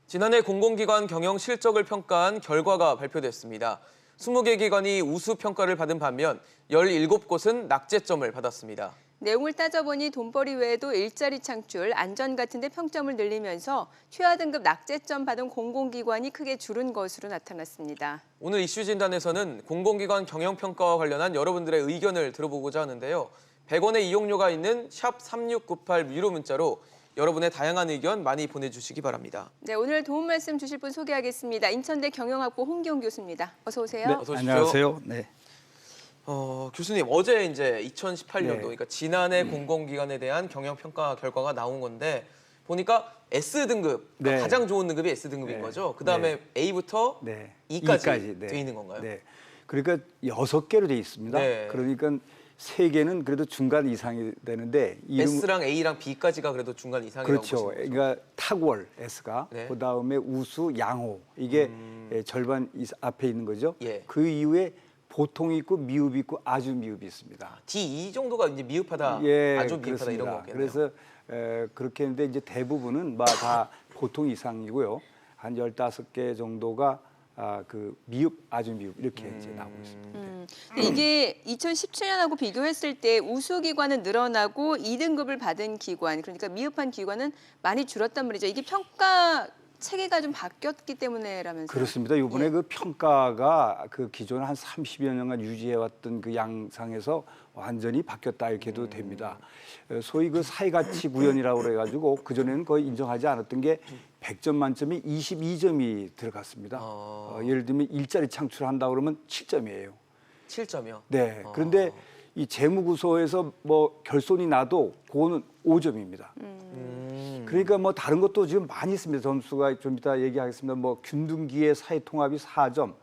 지난해 공공기관 경영 실적을 평가한 결과가 발표됐습니다. 20개 기관이 우수 평가를 받은 반면 17곳은 낙제점을 받았습니다. 내용을 따져보니 돈벌이 외에도 일자리 창출, 안전 같은 데 평점을 늘리면서 최하 등급 낙제점 받은 공공기관이 크게 줄은 것으로 나타났습니다. 오늘 이슈 진단에서는 공공기관 경영평가와 관련한 여러분들의 의견을 들어보고자 하는데요. 100원의 이용료가 있는 샵 3698 유료 문자로 여러분의 다양한 의견 많이 보내주시기 바랍니다. 네, 오늘 도움 말씀 주실 분 소개하겠습니다. 인천대 경영학부 홍기용 교수입니다. 어서 오세요. 네, 어서 오십시오. 안녕하세요. 네. 교수님, 어제 이제 2018년도, 네. 그러니까 지난해 공공기관에 대한 경영평가 결과가 나온 건데 보니까 S등급, 그러니까 네. 가장 좋은 등급이 S등급인 네. 거죠. 그다음에 네. A부터 네. E까지 네. 돼 있는 건가요? 네. 그러니까 6개로 돼 있습니다. 네. 그러니까 3개는 그래도 중간 이상이 되는데 S랑 A랑 B까지가 그래도 중간 이상이라고 그렇죠. 보시는 거죠? 그러니까 탁월 S가 네. 그다음에 우수 양호 이게 절반 앞에 있는 거죠. 예. 그 이후에 보통 있고 미흡 있고 아주 미흡이 있습니다. D2 정도가 이제 미흡하다, 예, 아주 미흡하다 그렇습니다. 이런 거겠네요. 그래서 그렇게 했는데 이제 대부분은 다 보통 이상이고요. 한 15개 정도가 그 미흡, 아주 미흡 이렇게 이제 나오고 있습니다. 근데 이게 2017년하고 비교했을 때 우수 기관은 늘어나고 2등급을 받은 기관, 그러니까 미흡한 기관은 많이 줄었단 말이죠. 이게 평가 체계가 좀 바뀌었기 때문에라면서요. 그렇습니다. 이번에 예. 그 평가가 그 기존 한 30여 년간 유지해왔던 그 양상에서 완전히 바뀌었다 이렇게도 됩니다. 소위 그 사회가치 구현이라고 그래가지고 그전에는 거의 인정하지 않았던 게 100점 만점에 22점이 들어갔습니다. 예를 들면 일자리 창출한다 그러면 7점이에요. 7점이요? 네. 그런데 이 재무구조에서 뭐 결손이 나도 그거는 5점입니다. 그러니까 뭐 다른 것도 지금 많이 있습니다. 점수가 좀 이따 얘기하겠습니다. 뭐 균등기의 사회통합이 4점,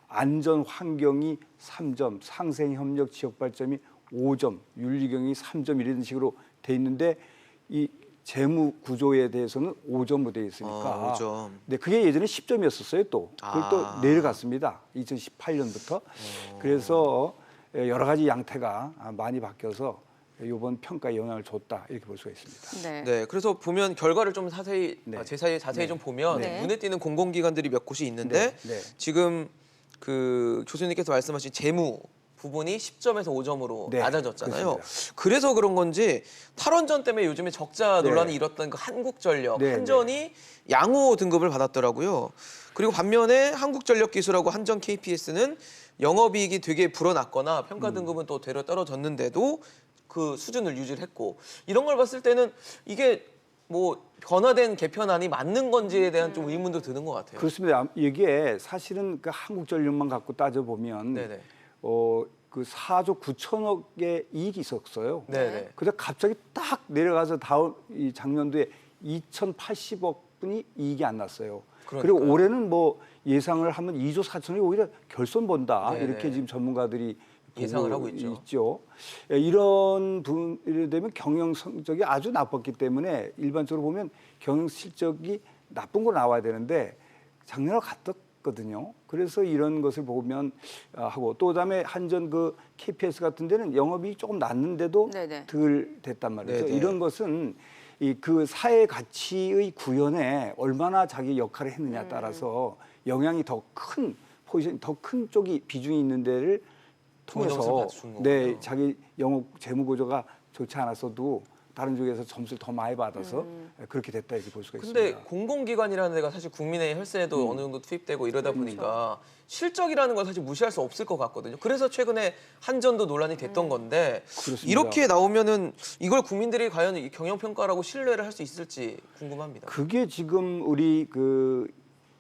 안전 환경이 3점, 상생협력 지역발전이 5점, 윤리경이 3점 이런 식으로 돼 있는데 이 재무구조에 대해서는 5점으로 돼 있으니까. 5점. 네, 그게 예전에 10점이었었어요. 또 그걸 또 내려갔습니다. 2018년부터. 그래서 여러 가지 양태가 많이 바뀌어서 이번 평가에 영향을 줬다 이렇게 볼 수가 있습니다. 네. 네, 그래서 보면 결과를 좀 자세히 네. 자세히 좀 보면 네. 눈에 띄는 공공기관들이 몇 곳이 있는데 네, 네. 지금 그 교수님께서 말씀하신 재무 부분이 10점에서 5점으로 네, 낮아졌잖아요. 그렇습니다. 그래서 그런 건지 탈원전 때문에 요즘에 적자 네. 논란이 일었던 그 한국전력, 네, 한전이 양호 등급을 받았더라고요. 그리고 반면에 한국전력기술하고 한전 KPS는 영업이익이 되게 불어났거나 평가 등급은 또 되려 떨어졌는데도 그 수준을 유지를 했고, 이런 걸 봤을 때는 이게 뭐 변화된 개편안이 맞는 건지에 대한 좀 의문도 드는 것 같아요. 그렇습니다. 이게 사실은 그 한국전력만 갖고 따져보면 네네. 그 4조 9천억의 이익이 있었어요. 네네. 근데 갑자기 딱 내려가서 다음 이 작년도에 2,080억 분이 이익이 안 났어요. 그러니까요. 그리고 올해는 뭐 예상을 하면 2조 4천억이 오히려 결손 본다. 네네. 이렇게 지금 전문가들이 예상을 보고 하고 있죠. 이런 분이 되면 경영 성적이 아주 나빴기 때문에 일반적으로 보면 경영 실적이 나쁜 거 나와야 되는데 작년하고 같았거든요. 그래서 이런 것을 보면 하고 또 그다음에 한전 그 KPS 같은 데는 영업이 조금 낮는데도 네네. 덜 됐단 말이죠. 네네. 이런 것은 이 그 사회 가치의 구현에 얼마나 자기 역할을 했느냐에 따라서 영향이 더 큰 포지션, 더 큰 쪽이 비중이 있는 데를 통해서 받아준 거군요. 네, 자기 영업 재무 구조가 좋지 않았어도 다른 쪽에서 점수를 더 많이 받아서 그렇게 됐다 이렇게 볼 수가 근데 있습니다. 공공기관이라는 데가 사실 국민의 혈세도 어느 정도 투입되고 이러다 보니까 실적이라는 걸 사실 무시할 수 없을 것 같거든요. 그래서 최근에 한전도 논란이 됐던 건데 그렇습니다. 이렇게 나오면은 이걸 국민들이 과연 이 경영평가라고 신뢰를 할 수 있을지 궁금합니다. 그게 지금 우리 그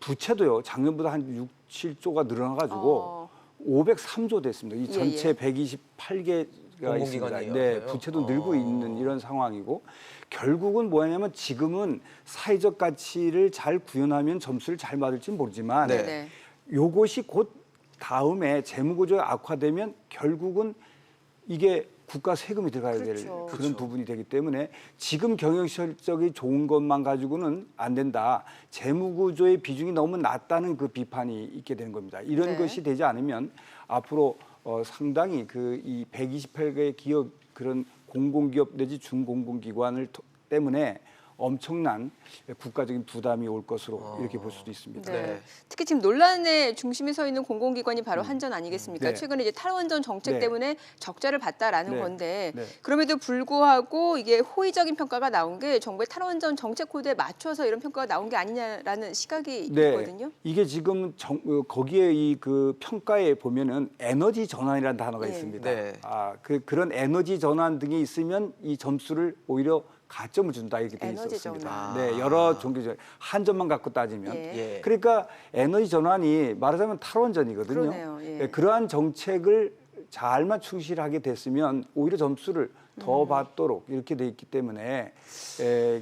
부채도요. 작년보다 한 6, 7조가 늘어나가지고 503조 됐습니다. 이 전체 128개가 있습니다. 공공기관이에요. 네, 부채도 늘고 있는 이런 상황이고 결국은 뭐냐면 지금은 사회적 가치를 잘 구현하면 점수를 잘 받을지는 모르지만 네. 네. 요것이 곧 다음에 재무구조가 악화되면 결국은 이게 국가 세금이 들어가야 될 그렇죠. 그런 그렇죠. 부분이 되기 때문에 지금 경영 실적이 좋은 것만 가지고는 안 된다. 재무구조의 비중이 너무 낮다는 그 비판이 있게 되는 겁니다. 이런 네. 것이 되지 않으면 앞으로 상당히 그 이 128개의 기업 그런 공공기업 내지 중공공기관을 때문에 엄청난 국가적인 부담이 올 것으로 이렇게 볼 수도 있습니다. 네. 네. 특히 지금 논란의 중심에 서 있는 공공기관이 바로 한전 아니겠습니까? 네. 최근에 이제 탈원전 정책 네. 때문에 적자를 봤다라는 네. 건데 네. 그럼에도 불구하고 이게 호의적인 평가가 나온 게 정부의 탈원전 정책 코드에 맞춰서 이런 평가가 나온 게 아니냐라는 시각이 네, 있거든요. 이게 지금 거기에 이 그 평가에 보면은 에너지 전환이라는 단어가 예. 있습니다. 네. 그런 에너지 전환 등이 있으면 이 점수를 오히려 가점을 준다 이렇게 돼 에너지 있었습니다. 전환. 네, 여러 종교 한전만 갖고 따지면. 예. 예. 그러니까 에너지 전환이 말하자면 탈원전이거든요. 그러네요. 예. 그러한 정책을 잘만 충실하게 됐으면 오히려 점수를 더 받도록 이렇게 돼 있기 때문에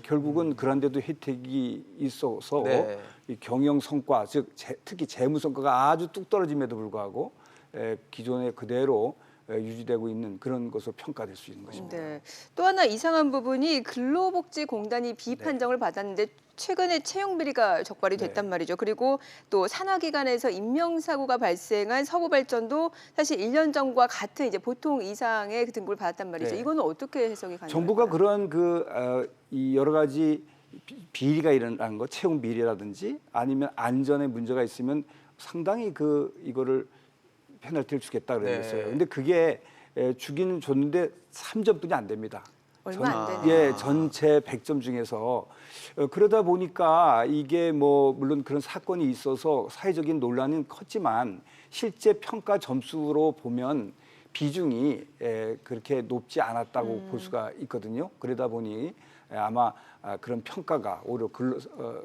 결국은 그런데도 혜택이 있어서 네. 이 경영 성과, 즉 특히 재무 성과가 아주 뚝 떨어짐에도 불구하고 기존에 그대로 유지되고 있는 그런 것으로 평가될 수 있는 것입니다. 네. 또 하나 이상한 부분이 근로복지공단이 비판정을 받았는데 최근에 채용 비리가 적발이 됐단 말이죠. 그리고 또 산하기관에서 인명사고가 발생한 서부발전도 사실 1년 전과 같은 이제 보통 이상의 그 등급을 받았단 말이죠. 네. 이거는 어떻게 해석이 가능할까요? 정부가 그런 이 여러 가지 비리가 일어난 거, 채용 비리라든지 아니면 안전에 문제가 있으면 상당히 이거를 페널티를 주겠다 그랬어요. 네. 근데 그게 주기는 줬는데 3점뿐이 안 됩니다. 얼마 안 되네요. 전체 100점 중에서 그러다 보니까 이게 뭐 물론 그런 사건이 있어서 사회적인 논란은 컸지만 실제 평가 점수로 보면 비중이 그렇게 높지 않았다고 볼 수가 있거든요. 그러다 보니 아마 그런 평가가 오히려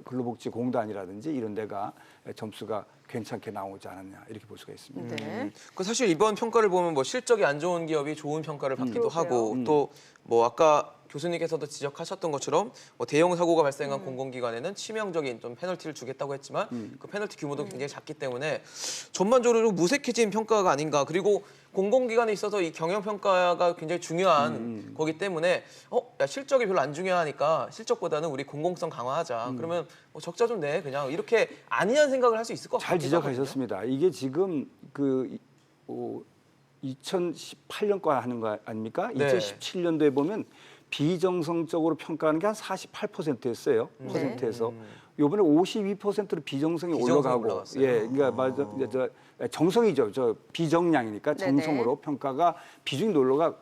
근로복지공단이라든지 이런 데가 점수가 괜찮게 나오지 않았냐 이렇게 볼 수가 있습니다. 네. 그 사실 이번 평가를 보면 뭐 실적이 안 좋은 기업이 좋은 평가를 받기도 그러게요. 하고 또 뭐 아까 교수님께서도 지적하셨던 것처럼 뭐 대형 사고가 발생한 공공기관에는 치명적인 좀 페널티를 주겠다고 했지만 그 페널티 규모도 굉장히 작기 때문에 전반적으로 좀 무색해진 평가가 아닌가. 그리고 공공기관에 있어서 이 경영 평가가 굉장히 중요한 거기 때문에 야, 실적이 별로 안 중요하니까 실적보다는 우리 공공성 강화하자. 그러면 뭐 적자 좀 내 그냥 이렇게 아니한 생각을 할 수 있을 것 같아요. 잘 지적하셨습니다. 이게 지금 2018년과 하는 거 아닙니까? 네. 2017년도에 보면 비정성적으로 평가하는 게 한 48%였어요. 퍼센트에서. 요번에 52%로 비정성이 올라가고 올라갔어요. 그러니까 맞아 정성이죠. 저 비정량이니까 정성으로 평가가 비중이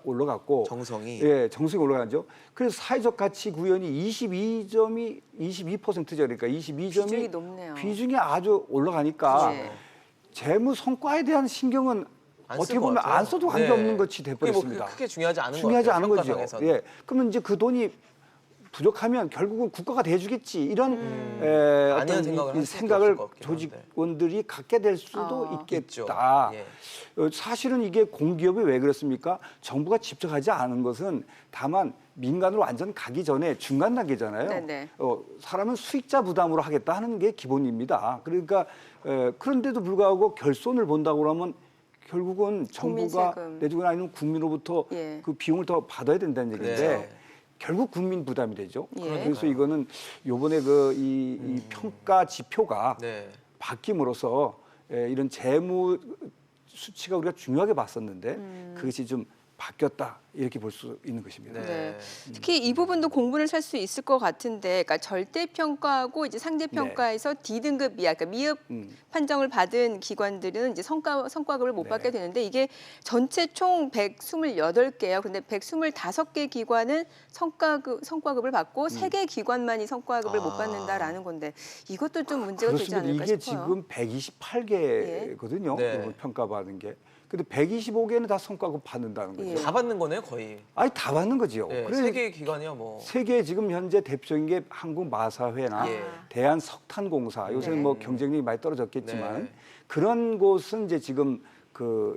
올라갔고 정성이. 예, 정성이 올라가죠. 그래서 사회적 가치 구현이 22%죠. 그러니까 22점이 비중이 높네요. 비중이 아주 올라가니까 예. 재무 성과에 대한 신경은 안 어떻게 쓸 것 보면 같아요. 안 써도 관계없는 네. 것이 그게 돼버렸습니다. 뭐 크게 중요하지 않은 중요하지 것 같아요. 않은 거죠. 평가상에서는. 예. 그러면 이제 그 돈이 부족하면 결국은 국가가 대주겠지 이런 아니한 어떤 생각을 할 수밖에 생각을 없을 것 같긴 한데. 조직원들이 갖게 될 수도 있죠. 있겠다. 예. 사실은 이게 공기업이 왜 그렇습니까? 정부가 직접 하지 않은 것은 다만 민간으로 완전 가기 전에 중간 단계잖아요. 네네. 사람은 수익자 부담으로 하겠다 하는 게 기본입니다. 그러니까 그런데도 불구하고 결손을 본다고 그러면 결국은 정부가 국민 세금. 내주거나 아니면 국민으로부터 예. 그 비용을 더 받아야 된다는 얘기인데 그렇죠. 결국 국민 부담이 되죠. 예. 그래서 이거는 요번에 이 평가 지표가 네. 바뀜으로써 이런 재무 수치가 우리가 중요하게 봤었는데 그것이 좀 바뀌었다 이렇게 볼 수 있는 것입니다. 네. 특히 이 부분도 공분을 살 수 있을 것 같은데, 그러니까 절대 평가하고 이제 상대 평가에서 D등급 이하, 그러니까 미흡 판정을 받은 기관들은 이제 성과급을 못 받게 되는데 이게 전체 총 128개예요. 그런데 125개 기관은 성과급을 받고 3개 기관만이 성과급을 못 받는다라는 건데 이것도 좀 문제가 되지 그렇습니다. 않을까 이게 싶어요. 지금 128개거든요. 네. 평가받은 게. 근데 125개는 다 성과급 받는다는 거죠. 예. 다 받는 거네요, 거의. 아니 다 받는 거지요. 네, 그래서 세 개의 기관이야 뭐. 세계 지금 현재 대표적인 게 한국마사회나 예. 대한석탄공사. 요새는 네. 뭐 경쟁력이 많이 떨어졌겠지만 네. 그런 곳은 이제 지금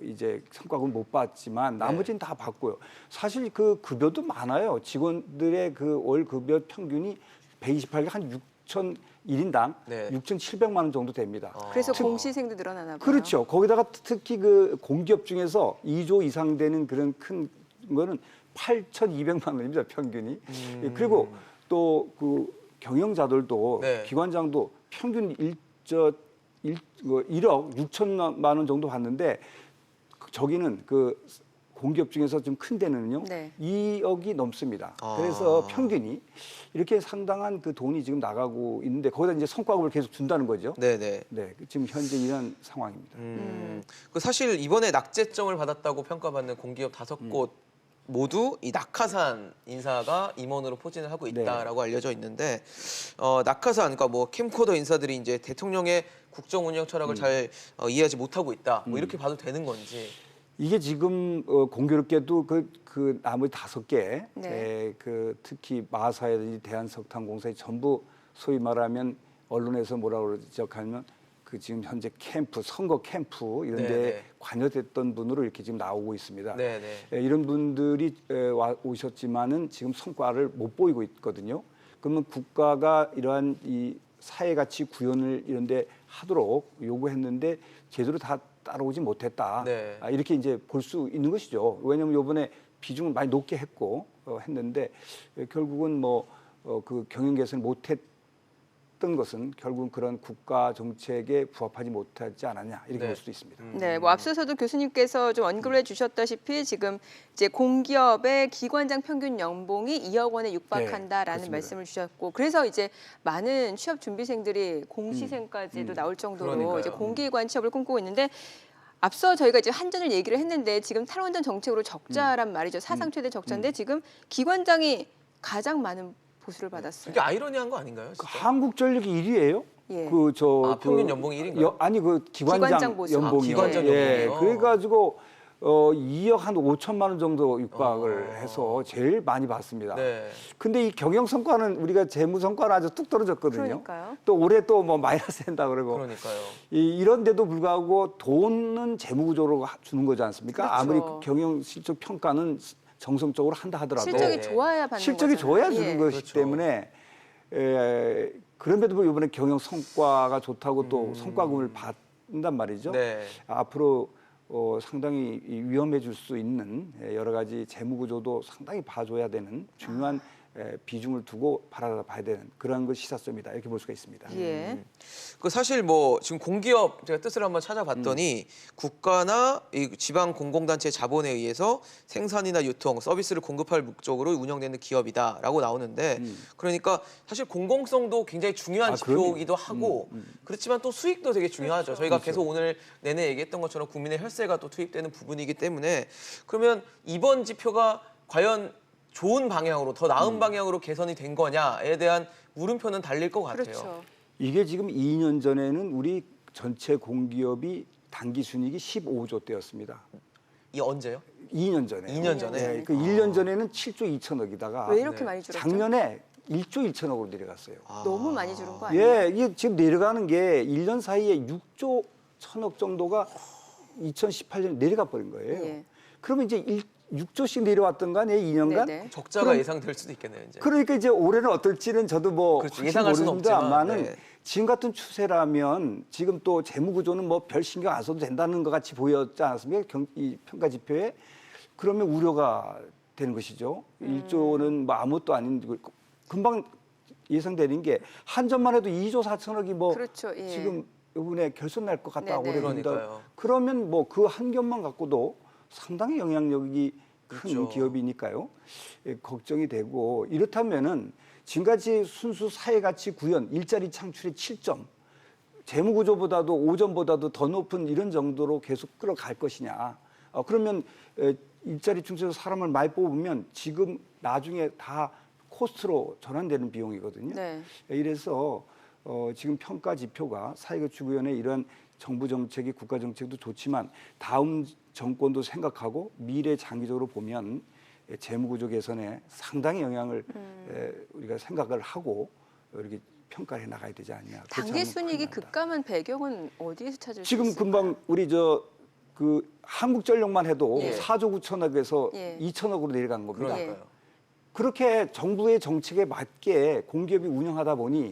이제 성과급을 못 받지만 나머지는 다 받고요. 사실 그 급여도 많아요. 직원들의 그 월 급여 평균이 128개 한 1인당 네. 6,700만 원 정도 됩니다. 그래서 공시생도 늘어나나 봐요. 그렇죠. 거기다가 특히 그 공기업 중에서 2조 이상 되는 그런 큰 거는 8,200만 원입니다, 평균이. 그리고 또 그 경영자들도 네. 기관장도 평균 1억 6천만 원 정도 받는데 저기는 그 공기업 중에서 좀 큰 데는요, 네. 2억이 넘습니다. 아. 그래서 평균이 이렇게 상당한 그 돈이 지금 나가고 있는데 거기다 이제 성과급을 계속 준다는 거죠. 네네. 네, 지금 현재 이런 상황입니다. 그 사실 이번에 낙제점을 받았다고 평가받는 공기업 5곳 모두 이 낙하산 인사가 임원으로 포진을 하고 있다라고 알려져 있는데 낙하산 그러니까 뭐 캠코더 인사들이 이제 대통령의 국정 운영 철학을 잘 이해하지 못하고 있다. 뭐 이렇게 봐도 되는 건지. 이게 지금 공교롭게도 그 나머지 5개, 네. 그 특히 마사라든지 대한석탄공사에 전부 소위 말하면 언론에서 뭐라고 지적하면 그 지금 현재 캠프, 선거 캠프 이런 데 네네. 관여됐던 분으로 이렇게 지금 나오고 있습니다. 네네. 이런 분들이 오셨지만은 지금 성과를 못 보이고 있거든요. 그러면 국가가 이러한 이 사회가치 구현을 이런 데 하도록 요구했는데 제대로 다 따라오지 못했다. 네. 이렇게 이제 볼 수 있는 것이죠. 왜냐하면 이번에 비중을 많이 높게 했고 했는데 결국은 뭐 그 경영 개선을 못했던 것은 결국은 그런 국가 정책에 부합하지 못하지 않았냐 이렇게 네. 볼 수도 있습니다. 네, 뭐 앞서서도 교수님께서 좀 언급을 해주셨다시피 지금 이제 공기업의 기관장 평균 연봉이 2억 원에 육박한다라는 그렇습니다. 말씀을 주셨고, 그래서 이제 많은 취업 준비생들이 공시생까지도 나올 정도로 그러니까요. 이제 공기관 취업을 꿈꾸고 있는데. 앞서 저희가 이제 한전을 얘기를 했는데 지금 탈원전 정책으로 적자란 말이죠. 사상 최대 적자인데 지금 기관장이 가장 많은 보수를 받았어요. 이게 아이러니한 거 아닌가요? 그 진짜? 한국전력이 1위예요. 예. 평균 연봉이 1위인가요? 아니 그 기관장, 기관장 보수. 연봉이. 기관장 예. 연봉이요? 그래가지고 2억 한 5천만 원 정도 육박을 해서 제일 많이 받습니다. 네. 근데 이 경영 성과는 우리가 재무 성과는 아주 뚝 떨어졌거든요. 그러니까요. 또 올해 또 뭐 마이너스 된다 그러고. 그러니까요. 이런데도 불구하고 돈은 재무 구조로 주는 거지 않습니까? 그렇죠. 아무리 경영 실적 평가는 정성적으로 한다 하더라도 실적이 네. 좋아야 받는 실적이 거잖아요. 좋아야 주는 예. 것이기 그렇죠. 때문에 그럼에도 불구하고 이번에 경영 성과가 좋다고 또 성과금을 받는단 말이죠. 네. 앞으로 상당히 위험해질 수 있는 여러 가지 재무 구조도 상당히 봐줘야 되는 중요한 비중을 두고 바라봐야 되는 그런 것 시사점이다 이렇게 볼 수가 있습니다. 예. 그 사실 뭐 지금 공기업 제가 뜻을 한번 찾아봤더니 국가나 이 지방 공공단체 자본에 의해서 생산이나 유통, 서비스를 공급할 목적으로 운영되는 기업이다라고 나오는데 그러니까 사실 공공성도 굉장히 중요한 지표이기도 하고 그렇지만 또 수익도 되게 중요하죠. 저희가 계속 오늘 내내 얘기했던 것처럼 국민의 혈세가 또 투입되는 부분이기 때문에 그러면 이번 지표가 과연 좋은 방향으로 더 나은 방향으로 개선이 된 거냐에 대한 물음표는 달릴 것 같아요. 그렇죠. 이게 지금 2년 전에는 우리 전체 공기업이 단기 순이익이 15조 대였습니다. 이 언제요? 2년 전에. 2년 전에? 네, 그 1년 전에는 7조 2천억이다가 왜 이렇게 네. 많이 줄었죠? 작년에 1조 1천억으로 내려갔어요. 너무 많이 줄은 거 아니에요? 예, 이게 지금 내려가는 게 1년 사이에 6조 1천억 정도가 2018년에 내려가 버린 거예요. 예. 그러면 이제 6조씩 내려왔던 거 아니에요? 2년간? 네네. 적자가 그럼- 예상될 수도 있겠네요. 이제. 그러니까 이제 올해는 어떨지는 저도 뭐 그렇죠. 확실히 예상할 수는 모릅니다만은 없지만, 네. 지금 같은 추세라면 지금 또 재무 구조는 뭐 별 신경 안 써도 된다는 것 같이 보였지 않았습니까? 이 평가 지표에 그러면 우려가 되는 것이죠. 1조는 뭐 아무것도 아닌 금방 예상되는 게 한전만 해도 2조 4천억이 뭐 그렇죠. 예. 지금 이번에 결손 날 것 같다 네네. 올해 된다. 그러니까요. 그러면 뭐 그 한 겹만 갖고도 상당히 영향력이 큰 그렇죠. 기업이니까요. 걱정이 되고 이렇다면은 지금까지 순수 사회가치 구현, 일자리 창출의 7점, 재무구조보다도 5점보다도 더 높은 이런 정도로 계속 끌어갈 것이냐. 그러면 일자리 충출해서 사람을 많이 뽑으면 지금 나중에 다 코스트로 전환되는 비용이거든요. 네. 이래서 지금 평가 지표가 사회가치 구현의 이런 정부 정책이 국가 정책도 좋지만 다음 정권도 생각하고 미래 장기적으로 보면 재무구조 개선에 상당히 영향을 우리가 생각을 하고 이렇게 평가해 나가야 되지 않냐. 단기 순이익이 급감한 배경은 어디에서 찾을 수 지금 있을까요? 금방 우리 그 한국전력만 해도 예. 4조 9천억에서 예. 2천억으로 내려간 겁니다. 그러니까요. 그렇게 정부의 정책에 맞게 공기업이 운영하다 보니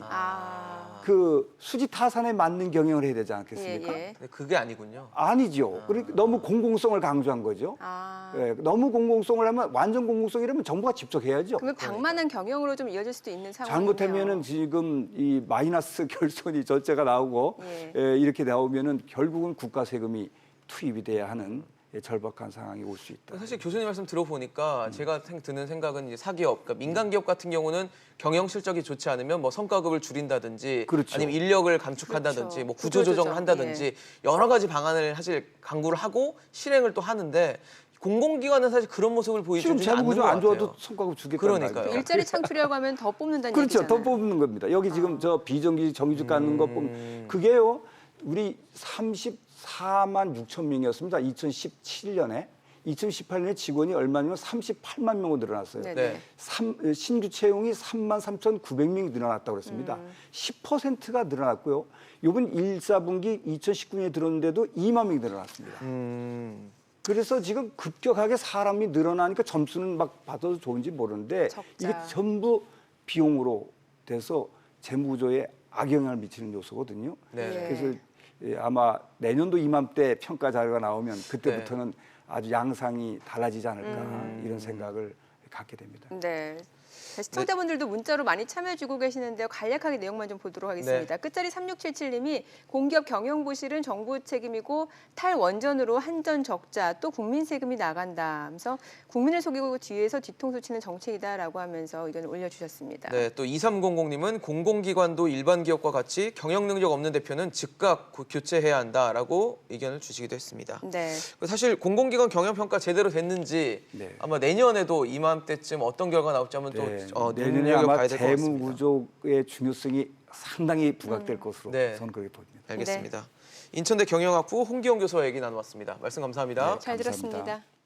그 수지 타산에 맞는 경영을 해야 되지 않겠습니까? 예, 예. 근데 그게 아니군요. 아니죠. 그러니까 너무 공공성을 강조한 거죠. 예, 너무 공공성을 하면 완전 공공성이라면 정부가 직접 해야죠. 그러면 방만한 경영으로 좀 이어질 수도 있는 상황이네요. 잘못하면은 지금 이 마이너스 결손이 전체가 나오고 예. 이렇게 나오면은 결국은 국가 세금이 투입이 돼야 하는 절박한 상황이 올 수 있다. 사실 교수님 말씀 들어보니까 음. 제가 드는 생각은 이제 사기업, 그러니까 민간 기업 같은 경우는 경영 실적이 좋지 않으면 뭐 성과급을 줄인다든지 그렇죠. 아니면 인력을 감축한다든지 그렇죠. 뭐 구조 조정을 구조조정, 한다든지 여러 가지 방안을 사실 강구를 하고 실행을 또 하는데 공공기관은 사실 그런 모습을 지금 보여주지 않는 것 재무구조 안 같아요. 좋아도 성과급 주겠다는 그러니까요. 말이죠. 일자리 창출이라고 하면 더 뽑는다는 그렇죠. 얘기잖아요. 더 뽑는 겁니다. 여기 지금 저 비정규직 정규직 가는 거 보면 그게요. 우리 34만 6천 명이었습니다. 2017년에. 2018년에 직원이 얼마냐면 38만 명으로 늘어났어요. 네. 네. 신규 채용이 3만 3,900명이 늘어났다고 그랬습니다. 10%가 늘어났고요. 이번 1, 4분기 2019년에 들었는데도 2만 명이 늘어났습니다. 그래서 지금 급격하게 사람이 늘어나니까 점수는 막 받아도 좋은지 모르는데 적자. 이게 전부 비용으로 돼서 재무구조에 악영향을 미치는 요소거든요. 네. 예. 그래서 아마 내년도 이맘때 평가 자료가 나오면 그때부터는 아주 양상이 달라지지 않을까 이런 생각을 갖게 됩니다. 네. 시청자분들도 문자로 많이 참여해주고 계시는데요. 간략하게 내용만 좀 보도록 하겠습니다. 끝자리 3677님이 공기업 경영부실은 정부 책임이고 탈원전으로 한전 적자 또 국민 세금이 나간다 하면서 국민을 속이고 뒤에서 뒤통수 치는 정책이다라고 하면서 의견을 올려주셨습니다. 네, 또 2300님은 공공기관도 일반 기업과 같이 경영 능력 없는 대표는 즉각 교체해야 한다라고 의견을 주시기도 했습니다. 네. 사실 공공기관 경영평가 제대로 됐는지 네. 아마 내년에도 이맘때쯤 어떤 결과 나올지 한번 네, 또 내년에 눈여겨봐야 아마 될 것 같습니다. 재무구조의 중요성이 상당히 부각될 것으로 네. 저는 그렇게 봅니다. 알겠습니다. 인천대 경영학부 홍기영 교수와 얘기 나눠봤습니다. 말씀 감사합니다. 네. 잘 감사합니다. 들었습니다.